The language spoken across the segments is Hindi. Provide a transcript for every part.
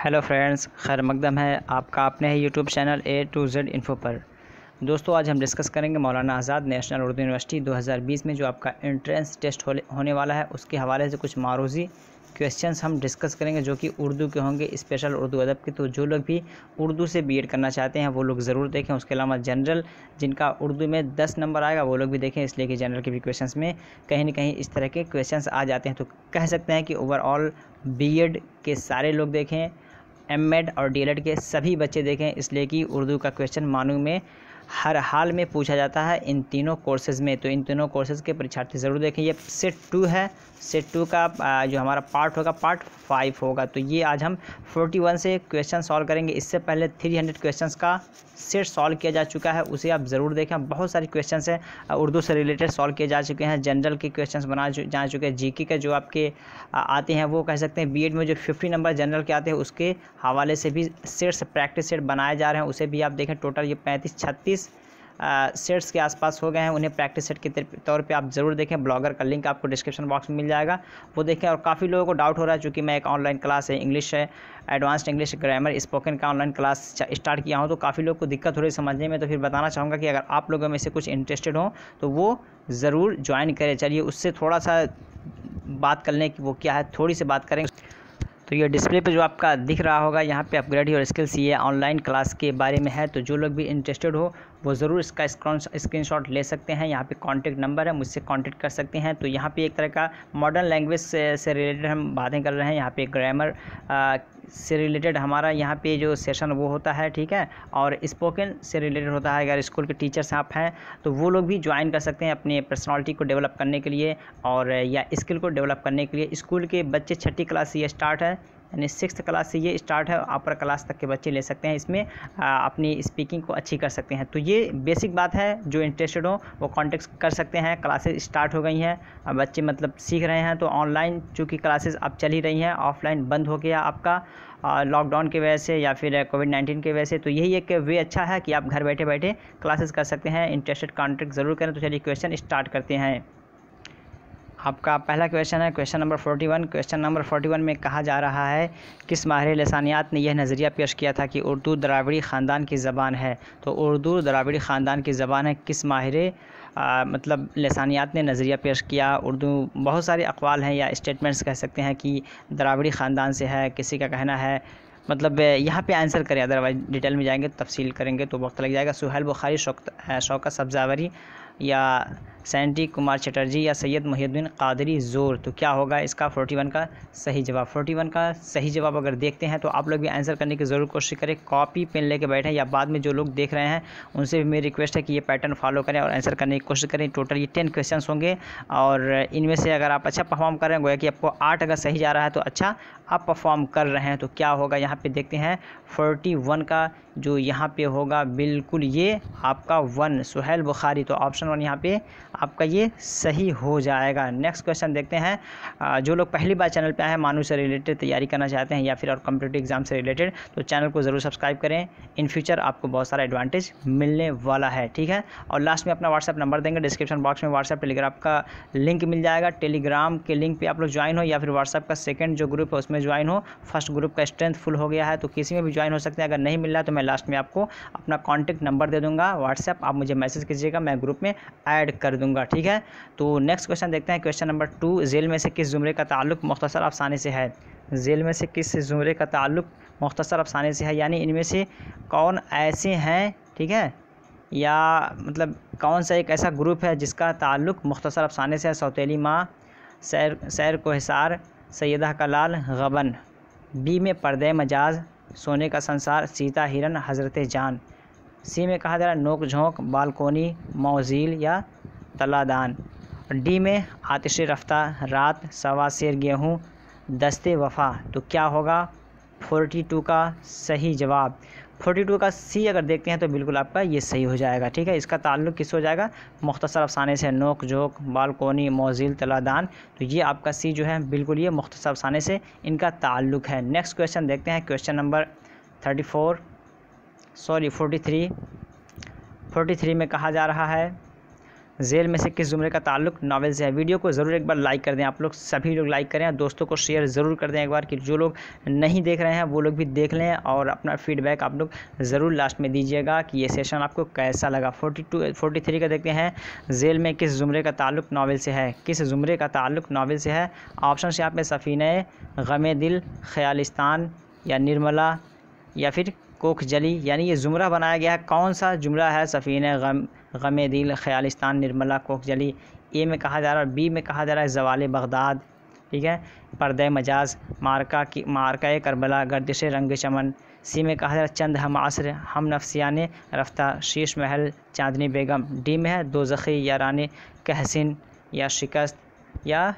हेलो फ्रेंड्स, खैर मकदम है आपका अपने ही यूट्यूब चैनल AtoZ इन्फो पर। दोस्तों, आज हम डिस्कस करेंगे मौलाना आज़ाद नेशनल उर्दू यूनिवर्सिटी 2020 में जो आपका एंट्रेंस टेस्ट होने वाला है उसके हवाले से कुछ मारूजी क्वेश्चंस हम डिस्कस करेंगे जो कि उर्दू के होंगे, स्पेशल उर्दू अदब के। तो जो लोग भी उर्दू से बीएड करना चाहते हैं वो लोग ज़रूर देखें। उसके अलावा जनरल जिनका उर्दू में 10 नंबर आएगा वो लोग भी देखें, इसलिए कि जनरल के भी क्वेश्चंस में कहीं ना कहीं इस तरह के क्वेश्चंस आ जाते हैं। तो कह सकते हैं कि ओवरऑल बीएड के सारे लोग देखें, एमएड और डीएलएड के सभी बच्चे देखें, इसलिए कि उर्दू का क्वेश्चन मानू में हर हाल में पूछा जाता है इन तीनों कोर्सेज़ में। तो इन तीनों कोर्सेज़ के परीक्षार्थी ज़रूर देखें। ये सेट 2 है, सेट 2 का जो हमारा पार्ट होगा पार्ट 5 होगा। तो ये आज हम 41 से क्वेश्चन सॉल्व करेंगे। इससे पहले 300 क्वेश्चंस का सेट सॉल्व किया जा चुका है, उसे आप ज़रूर देखें। बहुत सारे क्वेश्चंस हैं उर्दू से रिलेटेड सॉल्व किए जा चुके हैं, जनरल के क्वेश्चंस जा चुके हैं, जीके के जो आपके आते हैं वो कह सकते हैं बीएड में जो 50 नंबर जनरल के आते हैं उसके हवाले से भी सेट्स प्रैक्टिस सेट बनाए जा रहे हैं, उसे भी आप देखें। टोटल ये 35-36 सेट्स के आसपास हो गए हैं, उन्हें प्रैक्टिस सेट के तौर पे आप ज़रूर देखें। ब्लॉगर का लिंक आपको डिस्क्रिप्शन बॉक्स में मिल जाएगा, वो देखें। और काफ़ी लोगों को डाउट हो रहा है, चूँकि मैं एक ऑनलाइन क्लास है इंग्लिश है, एडवांस्ड इंग्लिश ग्रामर स्पोकन का ऑनलाइन क्लास स्टार्ट किया हूँ, तो काफ़ी लोगों को दिक्कत हो रही है समझने में। तो फिर बताना चाहूँगा कि अगर आप लोगों में से कुछ इंटरेस्टेड हो तो वो ज़रूर ज्वाइन करें। चलिए उससे थोड़ा सा बात कर लें कि वो क्या है, थोड़ी सी बात करेंगे। तो ये डिस्प्ले पे जो आपका दिख रहा होगा यहाँ पे अपग्रेड योर स्किल्स, ये ऑनलाइन क्लास के बारे में है। तो जो लोग भी इंटरेस्टेड हो वो ज़रूर इसका स्क्रीनशॉट ले सकते हैं। यहाँ पे कांटेक्ट नंबर है, मुझसे कांटेक्ट कर सकते हैं। तो यहाँ पे एक तरह का मॉडर्न लैंग्वेज से रिलेटेड हम बातें कर रहे हैं। यहाँ पे ग्रामर से रिलेटेड हमारा यहाँ पे जो सेशन वो होता है, ठीक है। और स्पोकन से रिलेटेड होता है। अगर स्कूल के टीचर्स आप हैं तो वो लोग भी ज्वाइन कर सकते हैं अपने पर्सनालिटी को डेवलप करने के लिए और या स्किल को डेवलप करने के लिए। स्कूल के बच्चे 6ठी क्लास से ये स्टार्ट है, यानी 6th क्लास से ये स्टार्ट है। अपर क्लास तक के बच्चे ले सकते हैं, इसमें अपनी स्पीकिंग को अच्छी कर सकते हैं। तो ये बेसिक बात है, जो इंटरेस्टेड हो वो कांटेक्ट कर सकते हैं। क्लासेस स्टार्ट हो गई हैं, अब बच्चे मतलब सीख रहे हैं। तो ऑनलाइन चूँकि क्लासेस अब चल ही रही हैं, ऑफलाइन बंद हो गया आपका लॉकडाउन की वजह से या फिर कोविड-19 की वजह से। तो यही एक वे अच्छा है कि आप घर बैठे बैठे क्लासेस कर सकते हैं। इंटरेस्टेड कांटेक्ट ज़रूर करें। तो चलिए क्वेश्चन स्टार्ट करते हैं। आपका पहला क्वेश्चन है क्वेश्चन नंबर 41। क्वेश्चन नंबर 41 में कहा जा रहा है, किस माहिर लसानियात ने यह नज़रिया पेश किया था कि उर्दू द्राविड़ी ख़ानदान की ज़बान है। तो उर्दू द्राविड़ी ख़ानदान की ज़बान है, किस माहिर मतलब लसानियात ने नज़रिया पेश किया। उर्दू बहुत सारे अक़वाल हैं या स्टेटमेंट्स कह सकते हैं कि द्राविड़ी ख़ानदान से है, किसी का कहना है। मतलब यहाँ पे आंसर करें, अदरवाइज डिटेल में जाएंगे तफसील करेंगे तो वक्त लग जाएगा। सुहेल बुखारी, शौकत सब्ज़ावरी या सैंटी कुमार चटर्जी या सैयद मुहिउद्दीन कादरी ज़ोर। तो क्या होगा इसका 41 का सही जवाब। 41 का सही जवाब अगर देखते हैं तो आप लोग भी आंसर करने की ज़रूर कोशिश करें। कॉपी पेन लेके बैठें या बाद में जो लोग देख रहे हैं उनसे भी मेरी रिक्वेस्ट है कि ये पैटर्न फॉलो करें और आंसर करने की कोशिश करें। टोटल ये 10 क्वेश्चन होंगे और इनमें से अगर आप अच्छा परफॉर्म कर रहे हैं, गोया कि आपको 8 अगर सही जा रहा है तो अच्छा आप परफॉर्म कर रहे हैं। तो क्या होगा यहाँ पे देखते हैं 41 का जो यहाँ पे होगा बिल्कुल ये आपका 1 सुहेल बुखारी। तो ऑप्शन 1 यहाँ पे आपका ये सही हो जाएगा। नेक्स्ट क्वेश्चन देखते हैं। जो लोग पहली बार चैनल पे आए हैं, मानू से रिलेटेड तैयारी करना चाहते हैं या फिर और कॉम्पिटिटिव एग्जाम से रिलेटेड, तो चैनल को ज़रूर सब्सक्राइब करें। इन फ्यूचर आपको बहुत सारा एडवांटेज मिलने वाला है, ठीक है। और लास्ट में अपना व्हाट्सएप नंबर देंगे, डिस्क्रिप्शन बॉक्स में व्हाट्सएप टेलीग्राम का लिंक मिल जाएगा। टेलीग्राम के लिंक पर आप लोग ज्वाइन हो या फिर व्हाट्सएप का सेकेंड जो ग्रुप है उसमें ज्वाइन हो। फर्स्ट ग्रुप का स्ट्रेंथ फुल हो गया है तो किसी में भी ज्वाइन हो सकते हैं। अगर नहीं मिल रहा है तो मैं लास्ट में आपको अपना कॉन्टैक्ट नंबर दे दूंगा व्हाट्सएप, आप मुझे मैसेज कीजिएगा, मैं ग्रुप में ऐड कर दूंगा, ठीक है। तो नेक्स्ट क्वेश्चन देखते हैं। क्वेश्चन नंबर 2, जेल में से किस जुमरे का ताल्लुक मुख्तसर अफसाने से है। जेल में से किस जुमरे का ताल्लुक मुख्तसर अफसाने से है, यानी इनमें से कौन ऐसे हैं, ठीक है, या मतलब कौन सा एक ऐसा ग्रुप है जिसका ताल्लुक मुख्तसर अफसाने से है। सौतेली माँ, सैर को हिसार, सैयदा का लाल, गबन। बी में पर्दे मजाज, सोने का संसार, सीता हिरन, हज़रत जान। सी में कहा जा रहा है नोक झोंक, बालकोनी, मौजील या तलादान। डी में आतिश रफ्ता, रात, सवा शेर गेहूँ, दस्ते वफ़ा। तो क्या होगा 42 का सही जवाब। 42 का सी अगर देखते हैं तो बिल्कुल आपका ये सही हो जाएगा, ठीक है। इसका ताल्लुक किस हो जाएगा, मुख्तसर अफसाने से, नोक झोंक, बालकोनी, मौजिल, तलादान। तो ये आपका सी जो है बिल्कुल ये मुख्तसर अफसाने से इनका ताल्लुक है। नेक्स्ट क्वेश्चन देखते हैं। क्वेश्चन नंबर 43 में कहा जा रहा है, झेल में से किस ज़ुमरे का ताल्लुक नावल से है। वीडियो को ज़रूर एक बार लाइक कर दें, आप लोग सभी लोग लाइक करें, दोस्तों को शेयर ज़रूर कर दें एक बार, कि जो लोग नहीं देख रहे हैं वो लोग भी देख लें, और अपना फीडबैक आप लोग ज़रूर लास्ट में दीजिएगा कि ये सेशन आपको कैसा लगा। 43 का देखते हैं, झेल में किस ज़ुमरे का ताल्लुक नावल से है। किस ज़ुमरे का ताल्लुक नावल से है। ऑप्शन यहाँ पे सफ़ीने गमे दिल, ख़यालिस्तान या निर्मला या फिर कोख जली, यानी ये ज़ुमरा बनाया गया है, कौन सा जुमला है। सफ़ीने गमे दिल, ख़यालिस्तान, निर्मला, कोख जली। ए में कहा जा रहा है, बी में कहा जा रहा है ज़वाल बगदाद, ठीक है, पर्दे मजाज, मारका करबला, गर्दिश रंग चमन। सी में कहा जा रहा है चंद हम आसर, हम नफ्सियाने रफ्ता, शीश महल, चांदनी बेगम। डी में है दोज़खी, याराने कहसिन या शिकस्त या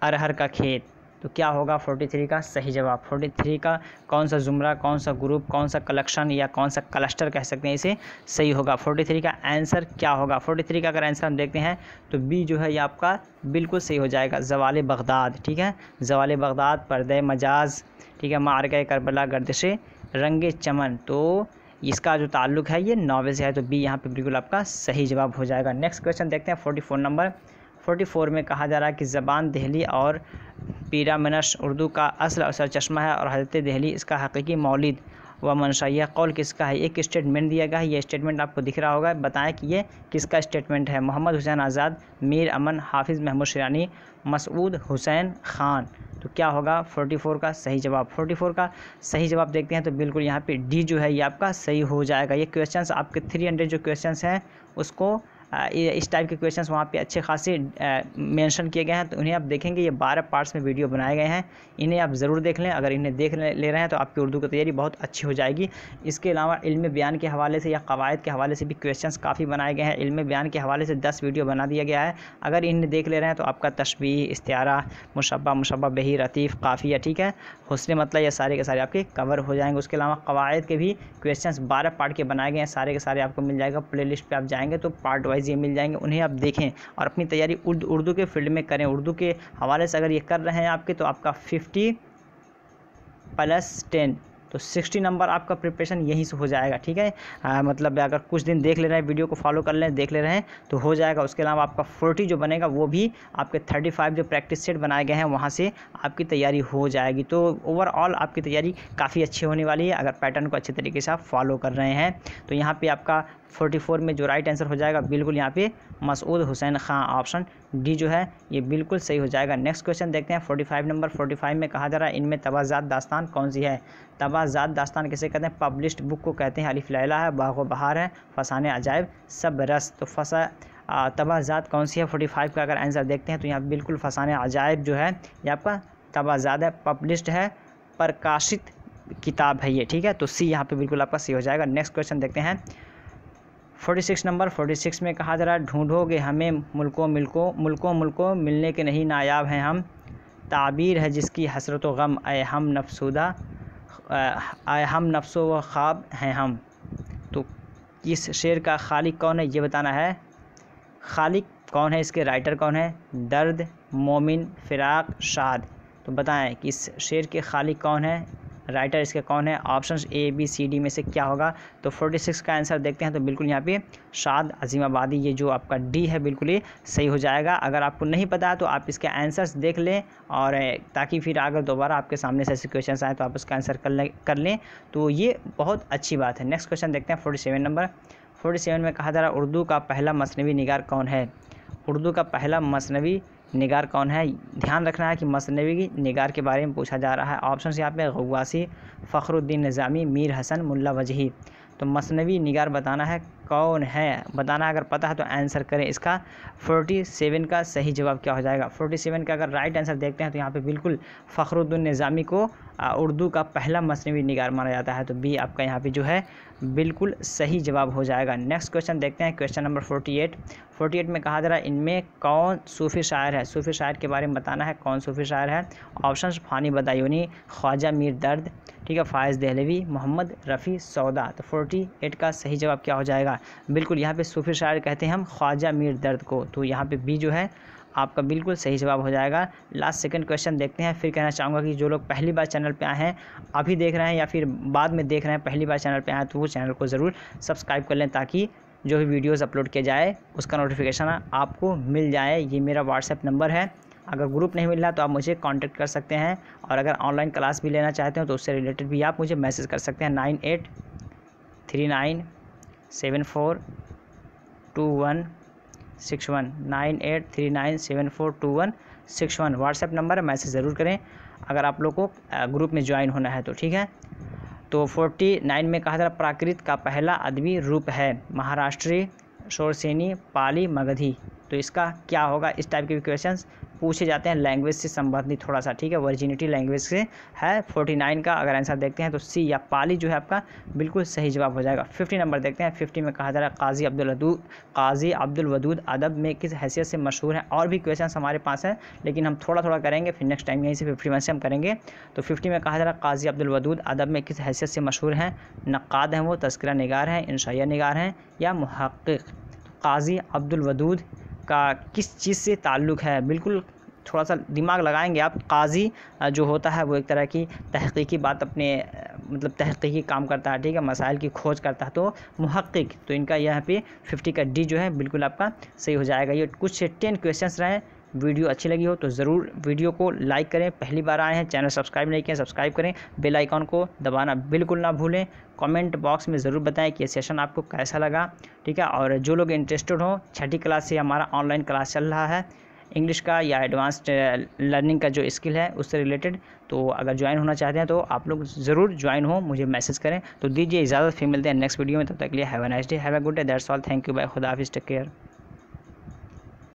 अरहर का खेत। तो क्या होगा 43 का सही जवाब। 43 का कौन सा ज़ुमरा, कौन सा ग्रुप, कौन सा कलेक्शन या कौन सा क्लस्टर कह सकते हैं इसे, सही होगा। 43 का आंसर क्या होगा। 43 का अगर आंसर हम देखते हैं तो बी जो है ये आपका बिल्कुल सही हो जाएगा, ज़वाल बगदाद, ठीक है, ज़वाल बगदाद, पर्दे मजाज, ठीक है, मारका करबला, गर्दिश रंग चमन। तो इसका जो ताल्लुक है ये नावल से है, तो बी यहाँ पे बिल्कुल आपका सही जवाब हो जाएगा। नेक्स्ट क्वेश्चन देखते हैं 44 नंबर। 44 में कहा जा रहा है कि ज़बान दहली और पीरामनश उर्दू का असल सरचश्मा है और हज़रत दहली इसका हकीकी मौलिद व मनशा कौल किसका है। एक स्टेटमेंट दिया गया है, ये स्टेटमेंट आपको दिख रहा होगा, बताएं कि ये किसका स्टेटमेंट है। मोहम्मद हुसैन आज़ाद, मीर अमन, हाफिज़ महमूद शिरानी, मसूद हुसैन ख़ान। तो क्या होगा 44 का सही जवाब। 44 का सही जवाब देखते हैं तो बिल्कुल यहाँ पे डी जो है ये आपका सही हो जाएगा। ये क्वेश्चंस आपके 300 जो क्वेश्चंस हैं उसको इस टाइप के क्वेश्चंस वहाँ पे अच्छे खासे मेंशन किए गए हैं, तो उन्हें आप देखेंगे। ये 12 पार्ट्स में वीडियो बनाए गए हैं, इन्हें आप ज़रूर देख लें। अगर इन्हें देख ले रहे हैं तो आपकी उर्दू की तैयारी बहुत अच्छी हो जाएगी। इसके अलावा इल्म बयान के हवाले से या कवायद के हवाले से भी क्वेश्चंस काफ़ी बनाए गए हैं। इल्म बयान के हवाले से 10 वीडियो बना दिया गया है, अगर इन्हें देख ले रहे हैं तो आपका तशबीह, इस्तिआरा, मुशब्बा बिही, रतीफ़, काफ़िया, ठीक है, हुस्न मतलब, ये सारे के सारे आपके कवर हो जाएंगे। उसके अलावा कवायद के भी क्वेश्चंस 12 पार्ट के बनाए गए हैं, सारे के सारे आपको मिल जाएगा। प्लेलिस्ट पे आप जाएंगे तो पार्ट वाइज ये मिल जाएंगे, उन्हें आप देखें और अपनी तैयारी उर्दू के फील्ड में करें। उर्दू के हवाले से अगर ये कर रहे हैं आपके तो आपका 50 + 10 तो 60 नंबर आपका प्रिपरेशन यहीं से हो जाएगा, ठीक है। मतलब अगर कुछ दिन देख ले रहे हैं, वीडियो को फॉलो कर लें, देख ले रहे हैं तो हो जाएगा। उसके अलावा आपका 40 जो बनेगा वो भी आपके 35 जो प्रैक्टिस सेट बनाए गए हैं वहाँ से आपकी तैयारी हो जाएगी। तो ओवरऑल आपकी तैयारी काफ़ी अच्छी होने वाली है अगर पैटर्न को अच्छे तरीके से आप फॉलो कर रहे हैं। तो यहाँ पर आपका 44 में जो राइट आंसर हो जाएगा बिल्कुल यहाँ पे मसूद हुसैन ख़ान, ऑप्शन डी जो है ये बिल्कुल सही हो जाएगा। नेक्स्ट क्वेश्चन देखते हैं 45 नंबर। 45 में कहा जा रहा है इनमें तबाज़ात दास्तान कौन सी है। तबाज़ात दास्तान किसे कहते हैं। पब्लिश्ड बुक को कहते हैं। अलिफ लैला है, बाग़ बहार है, फसाने अजायब, सब रस। तो तबाज़ात कौन सी है 45 का अगर आंसर देखते हैं तो यहाँ बिल्कुल फसाने अजायब जो है ये आपका तबाज़ात है, पब्लिश्ड है, प्रकाशित किताब है ये, ठीक है। तो सी यहाँ पे बिल्कुल आपका सी हो जाएगा। नेक्स्ट क्वेश्चन देखते हैं 46 नंबर। 46 में कहा जा रहा है ढूंढोगे हमें मुल्कों मिलने के नहीं नायाब हैं हम, ताबीर है जिसकी हसरत व गम, आए हम नफ्सुदा, आए हम नफ्सो व ख्वाब हैं हम। तो इस शेर का खालिक कौन है ये बताना है। खालिक कौन है, इसके राइटर कौन है। दर्द, मोमिन, फिराक, शाद। तो बताएं कि इस शेर के खालिक कौन है, राइटर इसके कौन है। Options A B C D में से क्या होगा। तो 46 का आंसर देखते हैं तो बिल्कुल यहाँ पे शाद अजीमाबादी, ये जो आपका डी है बिल्कुल ये सही हो जाएगा। अगर आपको नहीं पता है तो आप इसके आंसर्स देख लें, और ताकि फिर अगर दोबारा आपके सामने से ऐसे क्वेश्चन आए तो आप उसका आंसर कर लें, तो ये बहुत अच्छी बात है। नेक्स्ट क्वेश्चन देखते हैं 47 नंबर। 47 में कहा जा रहा है उर्दू का पहला मसनवी निगार कौन है। उर्दू का पहला मसनवी निगार कौन है। ध्यान रखना है कि मसनवी निगार के बारे में पूछा जा रहा है। ऑप्शन यहाँ पे गवासी, फ़खरुद्दीन निज़ामी, मीर हसन, मुल्ला वजही। तो मसनवी निगार बताना है कौन है, बताना अगर पता है तो आंसर करें। इसका 47 का सही जवाब क्या हो जाएगा। 47 का अगर राइट आंसर देखते हैं तो यहाँ पे बिल्कुल फ़खरुद्दीन निज़ामी को उर्दू का पहला मसनवी निगार माना जाता है, तो बी आपका यहाँ पे जो है बिल्कुल सही जवाब हो जाएगा। नेक्स्ट क्वेश्चन देखते हैं क्वेश्चन नंबर 48। 48 में कहा जा रहा है इनमें कौन सूफ़ी शायर है। सूफ़ी शायर के बारे में बताना है कौन सूफ़ी शायर है। ऑप्शन फ़ानी बदायूनी, ख्वाजा मीर दर्द, ठीक है, फ़ायज़ दहलवी, मोहम्मद रफ़ी सौदा। तो 48 का सही जवाब क्या हो जाएगा। बिल्कुल यहाँ पे सूफ़ी शायर कहते हैं हम ख्वाजा मीर दर्द को, तो यहाँ पे बी जो है आपका बिल्कुल सही जवाब हो जाएगा। लास्ट सेकंड क्वेश्चन देखते हैं। फिर कहना चाहूँगा कि जो लोग पहली बार चैनल पे आए हैं, अभी देख रहे हैं या फिर बाद में देख रहे हैं, पहली बार चैनल पे आए तो वो चैनल को ज़रूर सब्सक्राइब कर लें ताकि जो भी वीडियोज़ अपलोड किए जाए उसका नोटिफिकेशन आपको मिल जाए। ये मेरा व्हाट्सएप नंबर है। अगर ग्रुप नहीं मिल रहा तो आप मुझे कांटेक्ट कर सकते हैं, और अगर ऑनलाइन क्लास भी लेना चाहते हो तो उससे रिलेटेड भी आप मुझे मैसेज कर सकते हैं। 9839742161 9839742161 व्हाट्सएप नंबर है, मैसेज ज़रूर करें अगर आप लोग को ग्रुप में ज्वाइन होना है तो, ठीक है। तो 49 में कहा था प्राकृत का पहला अदबी रूप है महाराष्ट्री, शोरसेनी, पाली, मगधी। तो इसका क्या होगा? इस टाइप के क्वेश्चंस पूछे जाते हैं लैंग्वेज से संबंधित थोड़ा सा, ठीक है। वर्जिनिटी लैंग्वेज से है। 49 का अगर आंसर देखते हैं तो सी या पाली जो है आपका बिल्कुल सही जवाब हो जाएगा। 50 नंबर देखते हैं। 50 में कहा जा रहा है काजी अब्दुल वदूद अदब में किस हैसियत से मशहूर हैं। और भी क्वेश्चन हमारे पास हैं लेकिन हम थोड़ा थोड़ा करेंगे, फिर नेक्स्ट टाइम यहीं से 51 से हम करेंगे। तो 50 में कहा जा रहा है काजी अब्दुल वदूद अदब में किस हैसियत से मशहूर हैं। नक्काद हैं वो, तस्करा निगार हैं, इंशाइया निगार हैं, या मुहक्किक। काजी अब्दुल वदूद का किस चीज़ से ताल्लुक़ है? बिल्कुल थोड़ा सा दिमाग लगाएंगे आप। काजी जो होता है वो एक तरह की तहक़ीक़ी बात अपने मतलब तहक़ीक़ी काम करता है, ठीक है, मसाइल की खोज करता है। तो मुहक्किक, तो इनका यहाँ पे 50 का डी जो है बिल्कुल आपका सही हो जाएगा। ये कुछ 10 क्वेश्चंस रहे। वीडियो अच्छी लगी हो तो ज़रूर वीडियो को लाइक करें। पहली बार आए हैं, चैनल सब्सक्राइब नहीं किया, सब्सक्राइब करें। बेल आइकॉन को दबाना बिल्कुल ना भूलें। कमेंट बॉक्स में ज़रूर बताएं कि ये सेशन आपको कैसा लगा, ठीक है। और जो लोग इंटरेस्टेड हो, 6ठी क्लास से हमारा ऑनलाइन क्लास चल रहा है इंग्लिश का या एडवांस्ड लर्निंग का जो स्किल है उससे रिलेटेड, तो अगर ज्वाइन होना चाहते हैं तो आप लोग ज़रूर ज्वाइन हो, मुझे मैसेज करें। तो दीजिए इजाज़त, फिर मिलते हैं नेक्स्ट वीडियो में। तब तक के लिए have a nice day, have a good day, that's all, thank you, bye, खुदा हाफिज़, टेक केयर।